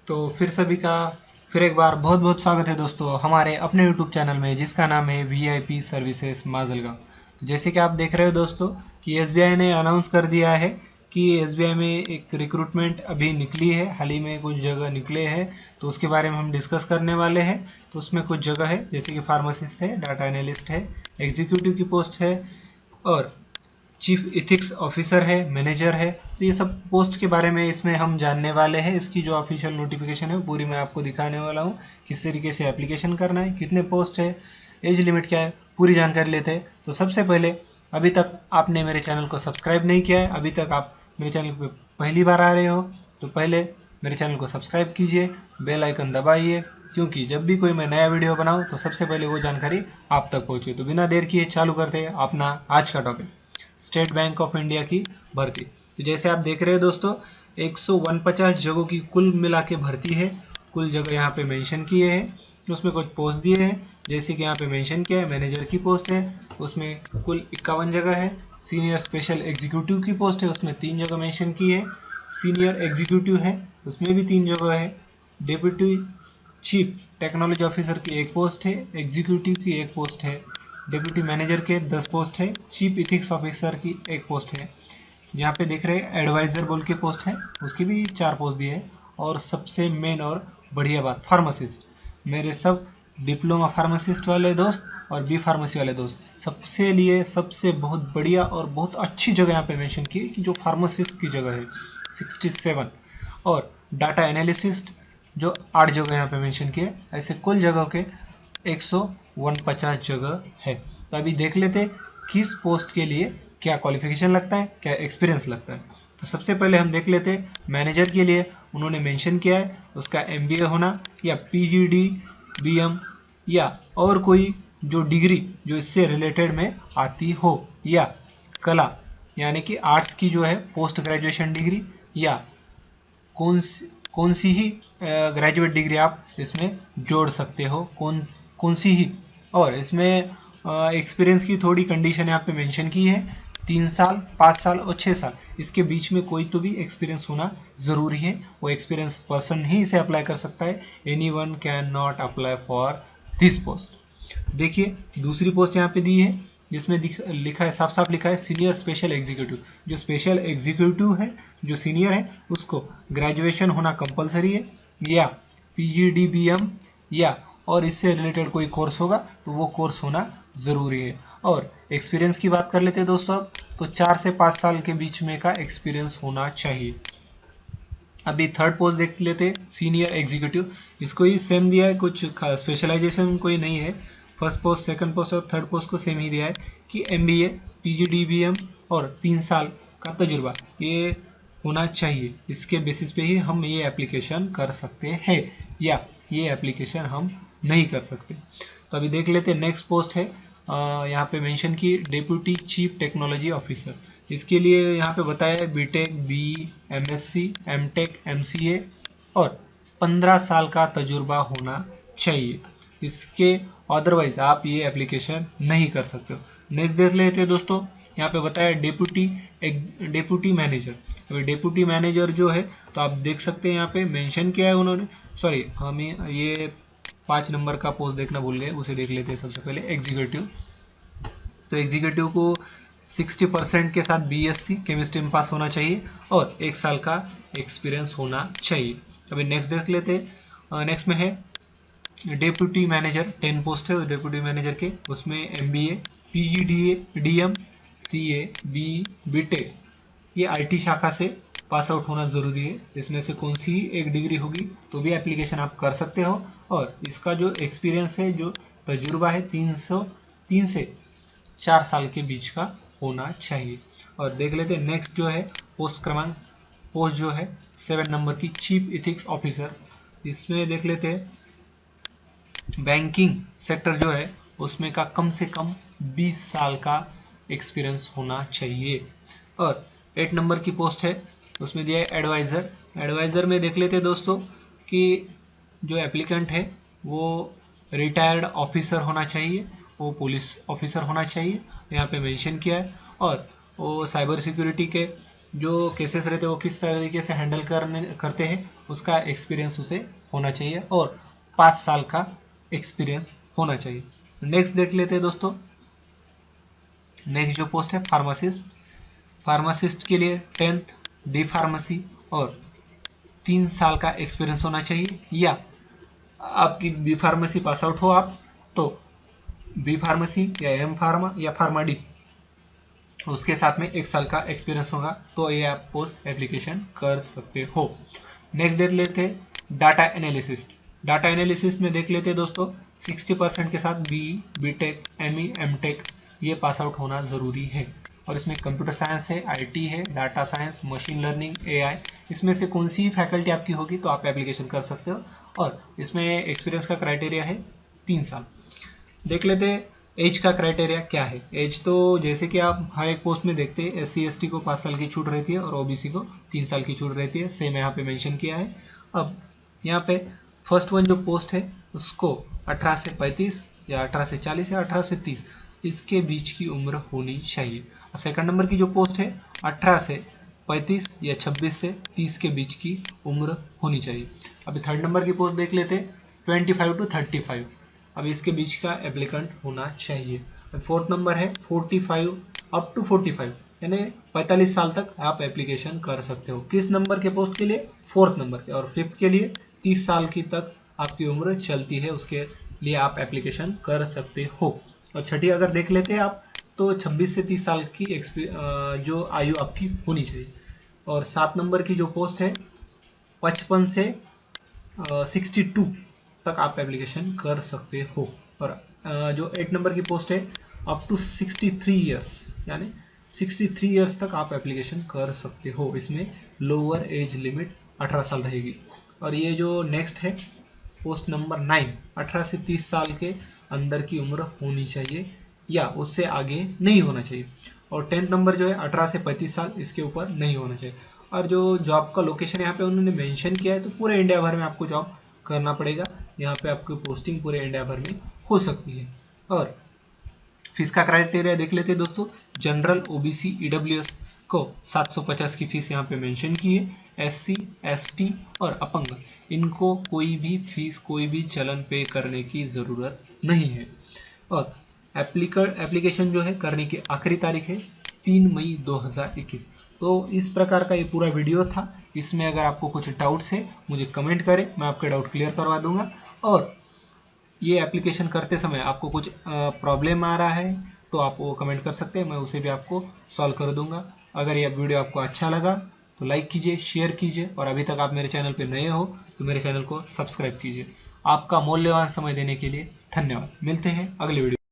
तो फिर एक बार बहुत बहुत स्वागत है दोस्तों हमारे अपने YouTube चैनल में, जिसका नाम है VIP सर्विसेज माजलगांव। तो जैसे कि आप देख रहे हो दोस्तों कि SBI ने अनाउंस कर दिया है कि SBI में एक रिक्रूटमेंट अभी निकली है, हाल ही में कुछ जगह निकले हैं, तो उसके बारे में हम डिस्कस करने वाले हैं। तो उसमें कुछ जगह है जैसे कि फार्मासिस्ट है, डाटा एनालिस्ट है, एग्जीक्यूटिव की पोस्ट है और चीफ इथिक्स ऑफिसर है, मैनेजर है। तो ये सब पोस्ट के बारे में इसमें हम जानने वाले हैं। इसकी जो ऑफिशियल नोटिफिकेशन है पूरी मैं आपको दिखाने वाला हूँ, किस तरीके से एप्लीकेशन करना है, कितने पोस्ट है, एज लिमिट क्या है, पूरी जानकारी लेते हैं। तो सबसे पहले, अभी तक आपने मेरे चैनल को सब्सक्राइब नहीं किया है, अभी तक आप मेरे चैनल पर पहली बार आ रहे हो, तो पहले मेरे चैनल को सब्सक्राइब कीजिए, बेल आइकन दबाइए, क्योंकि जब भी कोई मैं नया वीडियो बनाऊं तो सबसे पहले वो जानकारी आप तक पहुंचे। तो बिना देर किए चालू करते हैं अपना आज का topic, state bank of India की भर्ती। तो जैसे आप देख रहे हैं दोस्तों, 149 जगहों की कुल मिला के भर्ती है। कुल जगह यहाँ पे मेंशन किए हैं, उसमें कुछ पोस्ट दिए हैं। जैसे कि यहाँ पे मेंशन किया है, मैनेजर की पोस्ट है, उसमें कुल 51 जगह है। सीनियर स्पेशल एग्जीक्यूटिव की पोस्ट है, उसमें 3 जगह मेंशन की है। सीनियर एग्जीक्यूटिव है, उसमें भी 3 जगह है। डेप्यूटी चीफ टेक्नोलॉजी ऑफिसर की एक पोस्ट है, एग्जीक्यूटिव की एक पोस्ट है, डेप्यूटी मैनेजर के 10 पोस्ट है, चीफ इथिक्स ऑफिसर की एक पोस्ट है। यहाँ पे देख रहे हैं एडवाइजर बोल के पोस्ट है, उसकी भी 4 पोस्ट दी है। और सबसे मेन और बढ़िया बात, फार्मासिस्ट, मेरे सब डिप्लोमा फार्मासिस्ट वाले दोस्त और बी फार्मेसी वाले दोस्त, सबसे लिए सबसे बहुत बढ़िया और बहुत अच्छी जगह यहाँ पे मेंशन की है कि जो फार्मासिस्ट की जगह है 67, और डाटा एनालिसिस्ट जो 8 जगह यहाँ पे मेंशन किए। ऐसे कुल जगह के 149 जगह है। तो अभी देख लेते किस पोस्ट के लिए क्या क्वालिफिकेशन लगता है, क्या एक्सपीरियंस लगता है। तो सबसे पहले हम देख लेते मैनेजर के लिए। उन्होंने मेंशन किया है उसका MBA होना या PGD BM या और कोई जो डिग्री जो इससे रिलेटेड में आती हो, या कला यानी कि आर्ट्स की जो है पोस्ट ग्रेजुएशन डिग्री, या कौन सी ही ग्रेजुएट डिग्री आप इसमें जोड़ सकते हो, कौन सी ही। और इसमें एक्सपीरियंस की थोड़ी कंडीशन यहाँ पे मेंशन की है, 3 साल, 5 साल और 6 साल, इसके बीच में कोई तो भी एक्सपीरियंस होना ज़रूरी है। वो एक्सपीरियंस पर्सन ही इसे अप्लाई कर सकता है। Anyone can not apply for this post. देखिए दूसरी पोस्ट यहाँ पे दी है, जिसमें लिखा है, साफ साफ लिखा है सीनियर स्पेशल एग्जीक्यूटिव। जो स्पेशल एग्जीक्यूटिव है, जो सीनियर है, उसको ग्रेजुएशन होना कंपलसरी है, या PGD BM या और इससे रिलेटेड कोई कोर्स होगा तो वो कोर्स होना ज़रूरी है। और एक्सपीरियंस की बात कर लेते हैं दोस्तों अब, तो 4 से 5 साल के बीच में का एक्सपीरियंस होना चाहिए। अभी थर्ड पोस्ट देख लेते सीनियर एग्जीक्यूटिव। इसको ही सेम दिया है, कुछ स्पेशलाइजेशन कोई नहीं है। फर्स्ट पोस्ट, सेकंड पोस्ट और थर्ड पोस्ट को सेम ही दिया है कि MBA PGD BM और 3 साल का तजुर्बा ये होना चाहिए। इसके बेसिस पे ही हम ये एप्लीकेशन कर सकते हैं, या ये एप्लीकेशन हम नहीं कर सकते। तो अभी देख लेते नेक्स्ट पोस्ट है, यहाँ पे मेंशन की डेप्यूटी चीफ टेक्नोलॉजी ऑफिसर। इसके लिए यहाँ पे बताया है BTech BE MSc MTech MCA और 15 साल का तजुर्बा होना चाहिए। इसके अदरवाइज आप ये एप्लीकेशन नहीं कर सकते हो। नेक्स्ट देख लेते हैं दोस्तों, यहाँ पे बताया डेप्यूटी मैनेजर। अभी डेप्यूटी मैनेजर जो है, तो आप देख सकते हैं यहाँ पे मेंशन किया है उन्होंने, सॉरी हमें ये 5 नंबर का पोस्ट देखना भूल गए, उसे देख लेते हैं सबसे पहले। एग्जीक्यूटिव, तो एग्जीक्यूटिव को 60% के साथ BSc केमिस्ट्री में पास होना चाहिए और 1 साल का एक्सपीरियंस होना चाहिए। अभी नेक्स्ट देख लेते हैं, नेक्स्ट में है डेप्यूटी मैनेजर, 10 पोस्ट है डेप्यूटी मैनेजर के, उसमें MBA PGDA DM CA BE BTech ये IT शाखा से पास आउट होना ज़रूरी है। इसमें से कौन सी एक डिग्री होगी तो भी एप्लीकेशन आप कर सकते हो। और इसका जो एक्सपीरियंस है, जो तजुर्बा है, 3 से 4 साल के बीच का होना चाहिए। और देख लेते हैं नेक्स्ट जो है पोस्ट जो है 7 नंबर की चीफ इथिक्स ऑफिसर। इसमें देख लेते हैं बैंकिंग सेक्टर जो है उसमें का कम से कम 20 साल का एक्सपीरियंस होना चाहिए। और 8 नंबर की पोस्ट है, उसमें दिया है एडवाइज़र। एडवाइज़र में देख लेते हैं दोस्तों कि जो एप्लीकेंट है वो रिटायर्ड ऑफिसर होना चाहिए, वो पुलिस ऑफिसर होना चाहिए, यहाँ पे मेंशन किया है। और वो साइबर सिक्योरिटी के जो केसेस रहते हैं वो किस तरीके से हैंडल करते हैं उसका एक्सपीरियंस उसे होना चाहिए और 5 साल का एक्सपीरियंस होना चाहिए। नेक्स्ट देख लेते हैं दोस्तों। नेक्स्ट जो पोस्ट है फार्मासिस्ट। फार्मासिस्ट के लिए 10th डी फार्मेसी और 3 साल का एक्सपीरियंस होना चाहिए, या आपकी बी फार्मेसी पास आउट हो आप तो बी फार्मेसी या एम फार्मा या फार्मा डी उसके साथ में 1 साल का एक्सपीरियंस होगा तो ये आप पोस्ट एप्लीकेशन कर सकते हो। नेक्स्ट देख लेते हैं डाटा एनालिसिस्ट। डाटा एनालिसिस्ट में देख लेते हैं दोस्तों 60% के साथ B tech ME M tech ये पास आउट होना ज़रूरी है और इसमें कंप्यूटर साइंस है, आईटी है, data science, machine learning, AI, इसमें से कौन सी फैकल्टी आपकी होगी तो आप एप्लीकेशन कर सकते हो और इसमें एक्सपीरियंस का क्राइटेरिया है 3 साल। देख लेते हैं एज का क्राइटेरिया क्या है। एज तो जैसे कि आप हर एक पोस्ट में देखते हैं SC ST को 5 साल की छूट रहती है और OBC को 3 साल की छूट रहती है, सेम यहाँ पे मेंशन किया है। अब यहाँ पे फर्स्ट वन जो पोस्ट है उसको 18 से 35 या 18 से 40 या 18 से 30 इसके बीच की उम्र होनी चाहिए। सेकंड नंबर की जो पोस्ट है 18 से 35 या 26 से 30 के बीच की उम्र होनी चाहिए। अभी थर्ड नंबर की पोस्ट देख लेते हैं 25 to 35, अब इसके बीच का एप्लीकेंट होना चाहिए। फोर्थ नंबर है 45 अप टू 45 यानी 45 साल तक आप एप्लीकेशन कर सकते हो। किस नंबर के पोस्ट के लिए? फोर्थ नंबर के। और फिफ्थ के लिए 30 साल की तक आपकी उम्र चलती है उसके लिए आप एप्लीकेशन कर सकते हो। और छठी अगर देख लेते हैं आप तो 26 से 30 साल की जो आयु आपकी होनी चाहिए। और 7 नंबर की जो पोस्ट है 55 से 62 तक आप एप्लीकेशन कर सकते हो। और जो 8 नंबर की पोस्ट है अप टू 63 ईयर्स यानी 63 ईयर्स तक आप एप्लीकेशन कर सकते हो। इसमें लोअर एज लिमिट 18 साल रहेगी। और ये जो नेक्स्ट है पोस्ट नंबर 9, 18 से 30 साल के अंदर की उम्र होनी चाहिए या उससे आगे नहीं होना चाहिए। और 10th नंबर जो है 18 से 35 साल इसके ऊपर नहीं होना चाहिए। और जो जॉब का लोकेशन यहाँ पे उन्होंने मेंशन किया है तो पूरे इंडिया भर में आपको जॉब करना पड़ेगा। यहाँ पे आपकी पोस्टिंग पूरे इंडिया भर में हो सकती है। और फीस का क्राइटेरिया देख लेते हैं दोस्तों। जनरल, OBC, EWS को 750 की फीस यहाँ पे मेंशन की है। SC ST और अपंग इनको कोई भी फीस कोई भी चलन पे करने की ज़रूरत नहीं है। और एप्लीकेशन जो है करने की आखिरी तारीख है 3 मई 2021। तो इस प्रकार का ये पूरा वीडियो था। इसमें अगर आपको कुछ डाउट्स है मुझे कमेंट करें, मैं आपके डाउट क्लियर करवा दूंगा। और ये एप्लीकेशन करते समय आपको कुछ प्रॉब्लम आ रहा है तो आप वो कमेंट कर सकते हैं, मैं उसे भी आपको सॉल्व कर दूंगा। अगर ये वीडियो आपको अच्छा लगा तो लाइक कीजिए, शेयर कीजिए और अभी तक आप मेरे चैनल पर नए हो तो मेरे चैनल को सब्सक्राइब कीजिए। आपका मूल्यवान समय देने के लिए धन्यवाद। मिलते हैं अगले वीडियो।